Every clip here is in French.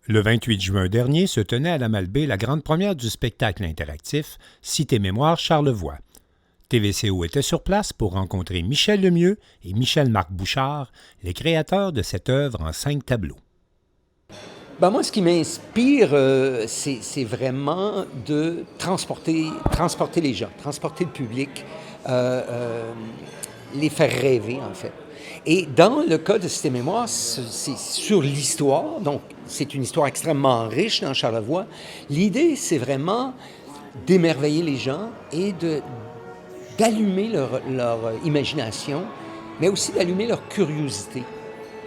Le 28 juin dernier se tenait à la Malbaie la grande première du spectacle interactif Cité Mémoire Charlevoix. TVCO était sur place pour rencontrer Michel Lemieux et Michel-Marc Bouchard, les créateurs de cette œuvre en 5 tableaux. Moi, ce qui m'inspire, c'est vraiment de transporter les gens, transporter le public, les faire rêver, en fait. Et dans le cas de Cité Mémoire, c'est sur l'histoire, donc c'est une histoire extrêmement riche dans Charlevoix. L'idée, c'est vraiment d'émerveiller les gens et d'allumer leur imagination, mais aussi d'allumer leur curiosité.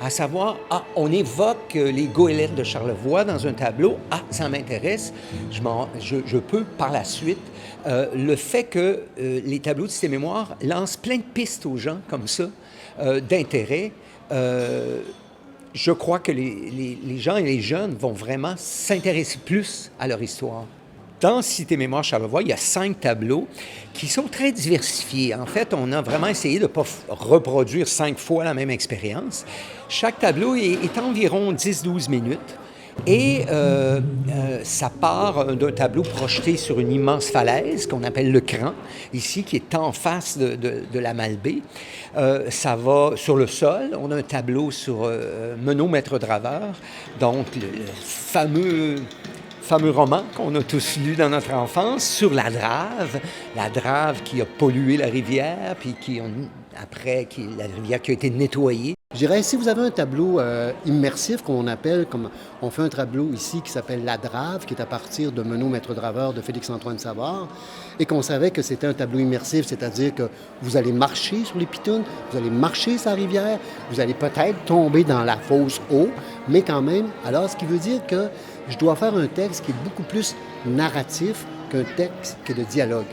À savoir, on évoque les goélettes de Charlevoix dans un tableau, ça m'intéresse, je peux par la suite. Le fait que les tableaux de Cité Mémoire lancent plein de pistes aux gens comme ça, d'intérêt, je crois que les gens et les jeunes vont vraiment s'intéresser plus à leur histoire. Dans Cité Mémoire Charlevoix, il y a 5 tableaux qui sont très diversifiés. En fait, on a vraiment essayé de ne pas reproduire 5 fois la même expérience. Chaque tableau est environ 10-12 minutes et ça part d'un tableau projeté sur une immense falaise qu'on appelle le Cran, ici, qui est en face de la Malbaie. Ça va sur le sol. On a un tableau sur Menot Maître Draveur, donc le fameux roman qu'on a tous lu dans notre enfance, sur la Drave qui a pollué la rivière, puis la rivière qui a été nettoyée. Je dirais, si vous avez un tableau immersif, qu'on appelle, comme on fait un tableau ici qui s'appelle La Drave, qui est à partir de Menot Maître Draveur de Félix-Antoine Savard, et qu'on savait que c'était un tableau immersif, c'est-à-dire que vous allez marcher sur les pitounes, vous allez marcher sur la rivière, vous allez peut-être tomber dans la fosse eau, mais quand même, alors ce qui veut dire que je dois faire un texte qui est beaucoup plus narratif qu'un texte qui est de dialogue.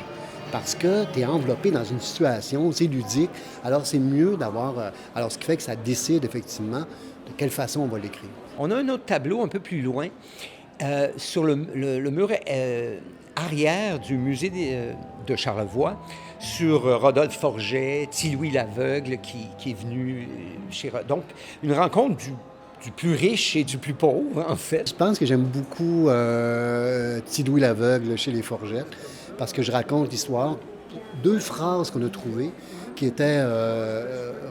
Parce que tu es enveloppé dans une situation, c'est ludique, alors c'est mieux d'avoir... alors ce qui fait que ça décide effectivement de quelle façon on va l'écrire. On a un autre tableau un peu plus loin, sur le mur arrière du musée de Charlevoix, sur Rodolphe Forget, Louis Laveugle qui est venu chez... Donc, une rencontre du plus riche et du plus pauvre, en fait. Je pense que j'aime beaucoup Louis Laveugle chez les Forgettes, parce que je raconte l'histoire. 2 phrases qu'on a trouvées, qui étaient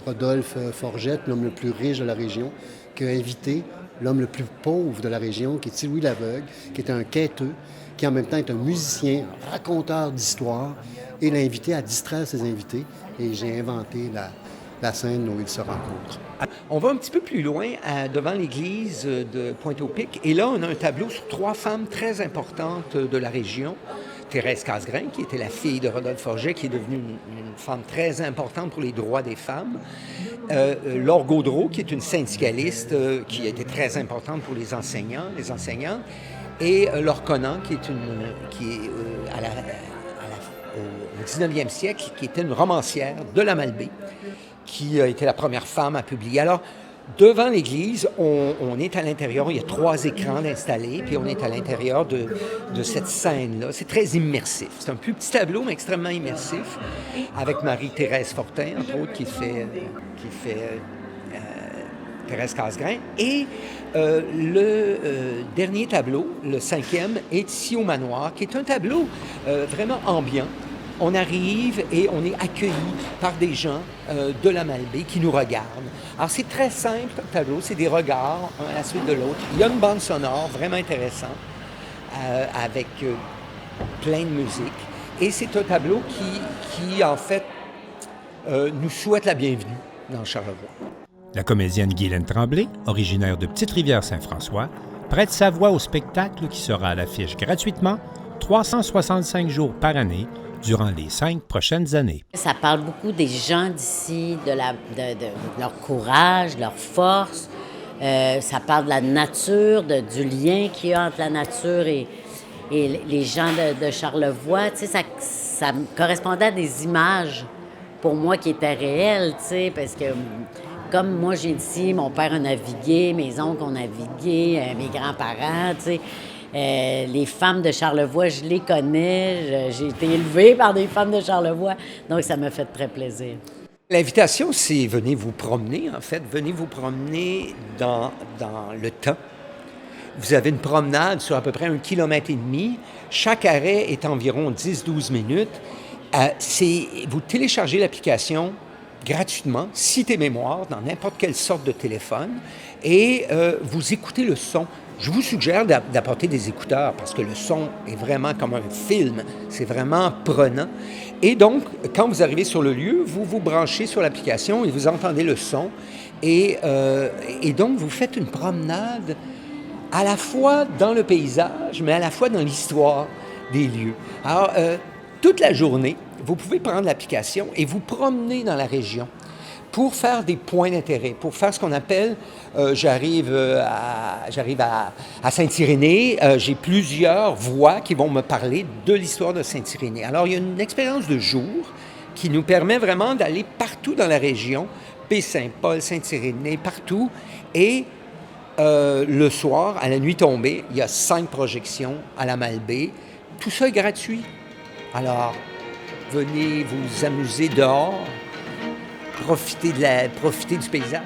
Rodolphe Forget, l'homme le plus riche de la région, qui a invité l'homme le plus pauvre de la région, qui est Louis Laveugle, qui est un quêteux, qui en même temps est un musicien, un raconteur d'histoire, et l'a invité à distraire ses invités. Et j'ai inventé la scène où ils se rencontrent. On va un petit peu plus loin, devant l'église de Pointe-au-Pic, et là, on a un tableau sur 3 femmes très importantes de la région. Thérèse Casgrain, qui était la fille de Rodolphe Forget, qui est devenue une femme très importante pour les droits des femmes. Laure Gaudreau, qui est une syndicaliste qui a été très importante pour les enseignants. Et Laure Conant, qui est au 19e siècle, qui était une romancière de la Malbaie, qui a été la première femme à publier. Alors, devant l'église, on est à l'intérieur, il y a 3 écrans installés, puis on est à l'intérieur de cette scène-là. C'est très immersif. C'est un plus petit tableau, mais extrêmement immersif, avec Marie-Thérèse Fortin, entre autres, qui fait Thérèse Casgrain. Et le dernier tableau, le 5e, est ici au manoir, qui est un tableau vraiment ambiant. On arrive et on est accueilli par des gens de la Malbaie qui nous regardent. Alors, c'est très simple comme tableau, c'est des regards, un à la suite de l'autre. Il y a une bande sonore vraiment intéressante avec plein de musique. Et c'est un tableau qui en fait, nous souhaite la bienvenue dans Charlevoix. La comédienne Guylaine Tremblay, originaire de Petite-Rivière-Saint-François, prête sa voix au spectacle qui sera à l'affiche gratuitement 365 jours par année durant les 5 prochaines années. Ça parle beaucoup des gens d'ici, de leur courage, de leur force. Ça parle de la nature, du lien qu'il y a entre la nature et les gens de Charlevoix. Tu sais, ça correspondait à des images, pour moi, qui étaient réelles, tu sais, parce que comme moi, j'ai d'ici, mon père a navigué, mes oncles ont navigué, mes grands-parents, tu sais. Les femmes de Charlevoix, je les connais. J'ai été élevée par des femmes de Charlevoix, donc ça m'a fait très plaisir. L'invitation, c'est venez vous promener, en fait. Venez vous promener dans le temps. Vous avez une promenade sur à peu près 1,5 km. Chaque arrêt est environ 10-12 minutes. Vous téléchargez l'application gratuitement, Cité Mémoire, dans n'importe quelle sorte de téléphone, et vous écoutez le son. Je vous suggère d'apporter des écouteurs parce que le son est vraiment comme un film. C'est vraiment prenant. Et donc, quand vous arrivez sur le lieu, vous vous branchez sur l'application et vous entendez le son. Et donc, vous faites une promenade à la fois dans le paysage, mais à la fois dans l'histoire des lieux. Alors, toute la journée, vous pouvez prendre l'application et vous promener dans la région pour faire des points d'intérêt, pour faire ce qu'on appelle, j'arrive à Saint-Irénée, j'ai plusieurs voix qui vont me parler de l'histoire de Saint-Irénée. Alors, il y a une expérience de jour qui nous permet vraiment d'aller partout dans la région, Baie-Saint-Paul, Saint-Irénée, partout, et le soir, à la nuit tombée, il y a 5 projections à la Malbaie. Tout ça est gratuit. Alors, venez vous amuser dehors, profiter du paysage.